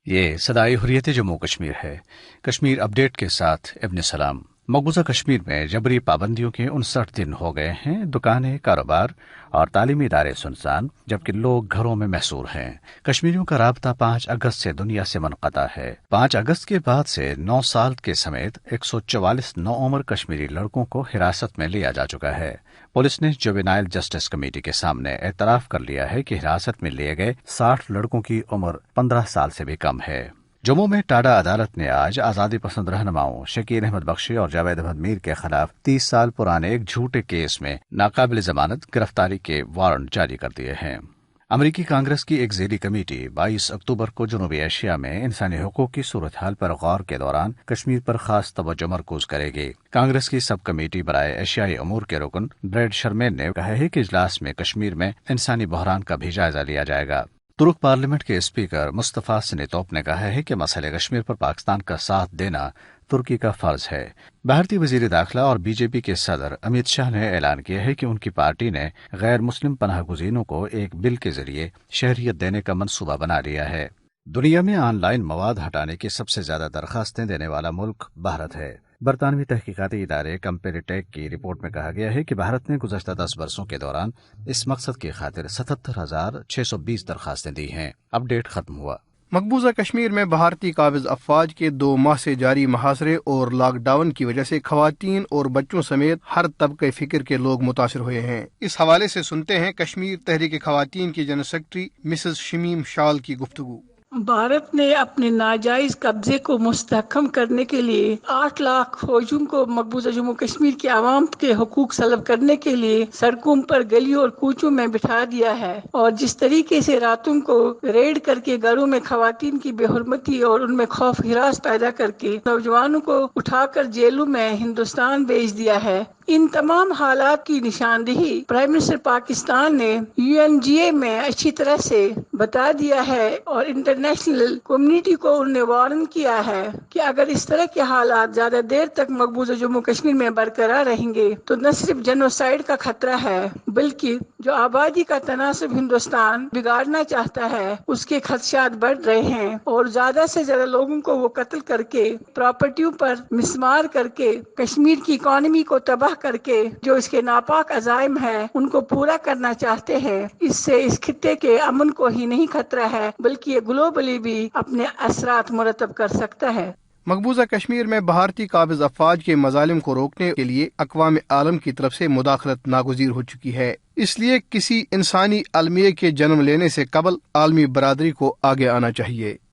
یہ صدائے حریت جموں کشمیر ہے۔ کشمیر اپ ڈیٹ کے ساتھ ابن سلام۔ مقبوضہ کشمیر میں جبری پابندیوں کے 59 دن ہو گئے ہیں۔ دکانیں، کاروبار اور تعلیمی ادارے سنسان، جبکہ لوگ گھروں میں محصور ہیں۔ کشمیریوں کا رابطہ 5 اگست سے دنیا سے منقطع ہے۔ 5 اگست کے بعد سے 9 سال کے سمیت 144 نوعمر کشمیری لڑکوں کو حراست میں لیا جا چکا ہے۔ پولیس نے جوینائل جسٹس کمیٹی کے سامنے اعتراف کر لیا ہے کہ حراست میں لیے گئے 60 لڑکوں کی عمر 15 سال سے بھی کم ہے۔ جموں میں ٹاڈا عدالت نے آج آزادی پسند رہنماؤں شکیل احمد بخشی اور جاوید احمد میر کے خلاف 30 سال پرانے ایک جھوٹے کیس میں ناقابل ضمانت گرفتاری کے وارنٹ جاری کر دیے ہیں۔ امریکی کانگریس کی ایک ذیلی کمیٹی 22 اکتوبر کو جنوبی ایشیا میں انسانی حقوق کی صورتحال پر غور کے دوران کشمیر پر خاص توجہ مرکوز کرے گی۔ کانگریس کی سب کمیٹی برائے ایشیائی امور کے رکن بریڈ شرمین نے کہا ہے کہ اجلاس میں کشمیر میں انسانی بحران کا بھی جائزہ لیا جائے گا۔ ترک پارلیمنٹ کے اسپیکر مصطفیٰ سنیتوپ نے کہا ہے کہ مسئلہ کشمیر پر پاکستان کا ساتھ دینا ترکی کا فرض ہے۔ بھارتی وزیر داخلہ اور بی جے پی کے صدر امیت شاہ نے اعلان کیا ہے کہ ان کی پارٹی نے غیر مسلم پناہ گزینوں کو ایک بل کے ذریعے شہریت دینے کا منصوبہ بنا لیا ہے۔ دنیا میں آن لائن مواد ہٹانے کی سب سے زیادہ درخواستیں دینے والا ملک بھارت ہے۔ برطانوی تحقیقاتی ادارے کمپیریٹیک کی رپورٹ میں کہا گیا ہے کہ بھارت نے گزشتہ 10 برسوں کے دوران اس مقصد کی خاطر 77,620 درخواستیں دی ہیں۔ اپ ڈیٹ ختم ہوا۔ مقبوضہ کشمیر میں بھارتی قابض افواج کے 2 ماہ سے جاری محاصرے اور لاک ڈاؤن کی وجہ سے خواتین اور بچوں سمیت ہر طبقے فکر کے لوگ متاثر ہوئے ہیں۔ اس حوالے سے سنتے ہیں کشمیر تحریک خواتین کی جنرل سیکرٹری مسز شمیم شال کی گفتگو۔ بھارت نے اپنے ناجائز قبضے کو مستحکم کرنے کے لیے 8 لاکھ فوجیوں کو مقبوضہ جموں کشمیر کے عوام کے حقوق سلب کرنے کے لیے سڑکوں پر، گلیوں اور کوچوں میں بٹھا دیا ہے، اور جس طریقے سے راتوں کو ریڈ کر کے گھروں میں خواتین کی بے حرمتی اور ان میں خوف ہراس پیدا کر کے نوجوانوں کو اٹھا کر جیلوں میں ہندوستان بھیج دیا ہے، ان تمام حالات کی نشاندہی پرائم منسٹر پاکستان نے UNGA میں اچھی طرح سے بتا دیا ہے، اور انٹرنیشنل کمیونٹی کو انہوں نے وارن کیا ہے کہ اگر اس طرح کے حالات زیادہ دیر تک مقبوضہ جموں کشمیر میں برقرار رہیں گے تو نہ صرف جنوسائیڈ کا خطرہ ہے، بلکہ جو آبادی کا تناسب ہندوستان بگاڑنا چاہتا ہے اس کے خدشات بڑھ رہے ہیں، اور زیادہ سے زیادہ لوگوں کو وہ قتل کر کے، پراپرٹیوں پر مسمار کر کے، کشمیر کی اکانومی کو تباہ کر کے جو اس کے ناپاک عزائم ہے ان کو پورا کرنا چاہتے ہیں۔ اس سے اس خطے کے امن کو ہی نہیں خطرہ ہے بلکہ یہ گلوبلی بھی اپنے اثرات مرتب کر سکتا ہے۔ مقبوضہ کشمیر میں بھارتی قابض افواج کے مظالم کو روکنے کے لیے اقوام عالم کی طرف سے مداخلت ناگزیر ہو چکی ہے، اس لیے کسی انسانی المیہ کے جنم لینے سے قبل عالمی برادری کو آگے آنا چاہیے۔